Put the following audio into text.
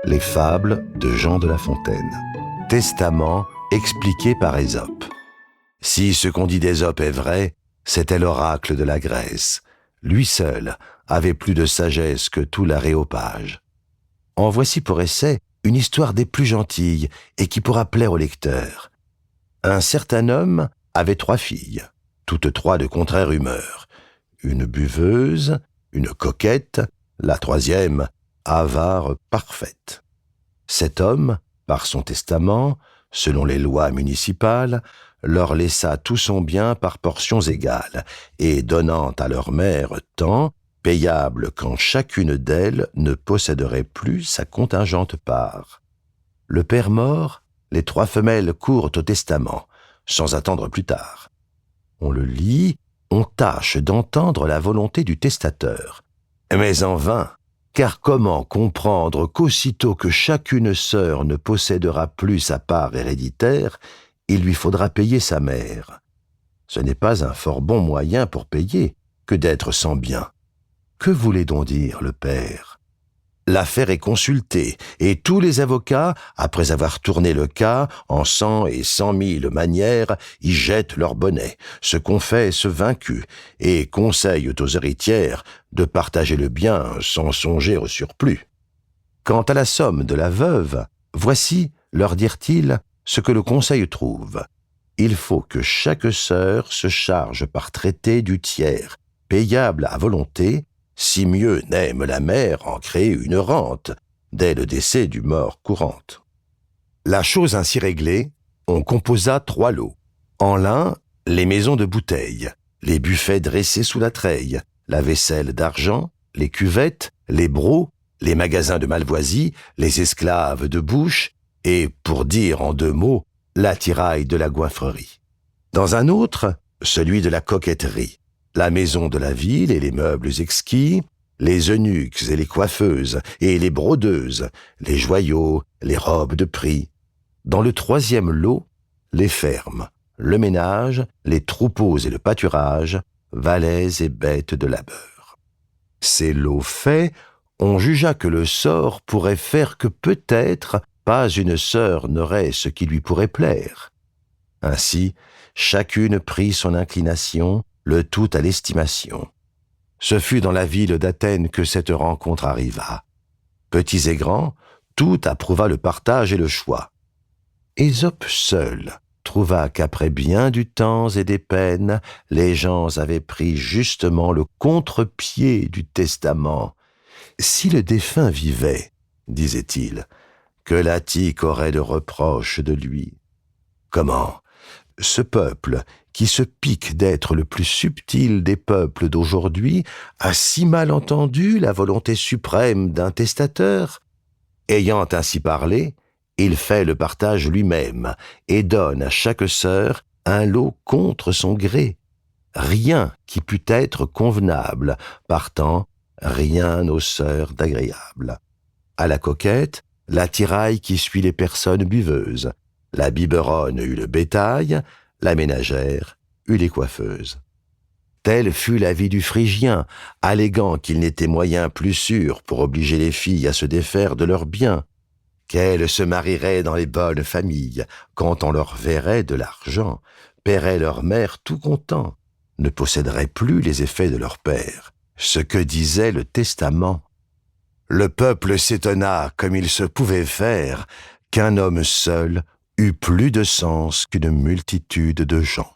Les fables de Jean de La Fontaine. Testament expliqué par Ésope. Si ce qu'on dit d'Ésope est vrai, c'était l'oracle de la Grèce. Lui seul avait plus de sagesse que tout l'aréopage. En voici pour essai une histoire des plus gentilles et qui pourra plaire au lecteur. Un certain homme avait 3 filles, toutes 3 de contraire humeur. Une buveuse, une coquette, la 3e, avare parfaite. Cet homme, par son testament, selon les lois municipales, leur laissa tout son bien par portions égales, et donnant à leur mère tant, payable quand chacune d'elles ne posséderait plus sa contingente part. Le père mort, les 3 femelles courent au testament, sans attendre plus tard. On le lit, on tâche d'entendre la volonté du testateur. Mais en vain, car comment comprendre qu'aussitôt que chacune sœur ne possédera plus sa part héréditaire, il lui faudra payer sa mère. Ce n'est pas un fort bon moyen pour payer que d'être sans bien. Que voulait donc dire le père ? L'affaire est consultée, et tous les avocats, après avoir tourné le cas en 100 et 100 000 manières, y jettent leur bonnet, se confessent vaincus, et conseillent aux héritières de partager le bien sans songer au surplus. Quant à la somme de la veuve, voici, leur dirent-ils, ce que le conseil trouve. Il faut que chaque sœur se charge par traité du tiers, payable à volonté, si mieux n'aime la mère en créer une rente, dès le décès du mort courante. La chose ainsi réglée, on composa 3 lots. En l'un, les maisons de bouteilles, les buffets dressés sous la treille, la vaisselle d'argent, les cuvettes, les brocs, les magasins de malvoisie, les esclaves de bouche, et, pour dire en 2 mots, l'attirail de la goinfrerie. Dans un autre, celui de la coquetterie, la maison de la ville et les meubles exquis, les eunuques et les coiffeuses et les brodeuses, les joyaux, les robes de prix. Dans le 3e lot, les fermes, le ménage, les troupeaux et le pâturage, valets et bêtes de labeur. Ces lots faits, on jugea que le sort pourrait faire que peut-être pas une sœur n'aurait ce qui lui pourrait plaire. Ainsi, chacune prit son inclination, le tout à l'estimation. Ce fut dans la ville d'Athènes que cette rencontre arriva. Petits et grands, tout approuva le partage et le choix. Ésope seul trouva qu'après bien du temps et des peines, les gens avaient pris justement le contre-pied du testament. Si le défunt vivait, disait-il, que l'Attique aurait de reproches de lui. Comment ? Ce peuple, qui se pique d'être le plus subtil des peuples d'aujourd'hui, a si mal entendu la volonté suprême d'un testateur. Ayant ainsi parlé, il fait le partage lui-même et donne à chaque sœur un lot contre son gré. Rien qui pût être convenable, partant, rien aux sœurs d'agréable. À la coquette, l'attirail qui suit les personnes buveuses. La biberonne eut le bétail, la ménagère eut les coiffeuses. Tel fut l'avis du Phrygien, alléguant qu'il n'était moyen plus sûr pour obliger les filles à se défaire de leurs biens, qu'elles se marieraient dans les bonnes familles, quand on leur verrait de l'argent, paieraient leur mère tout content, ne posséderaient plus les effets de leur père, ce que disait le testament. Le peuple s'étonna comme il se pouvait faire qu'un homme seul eut plus de sens qu'une multitude de gens.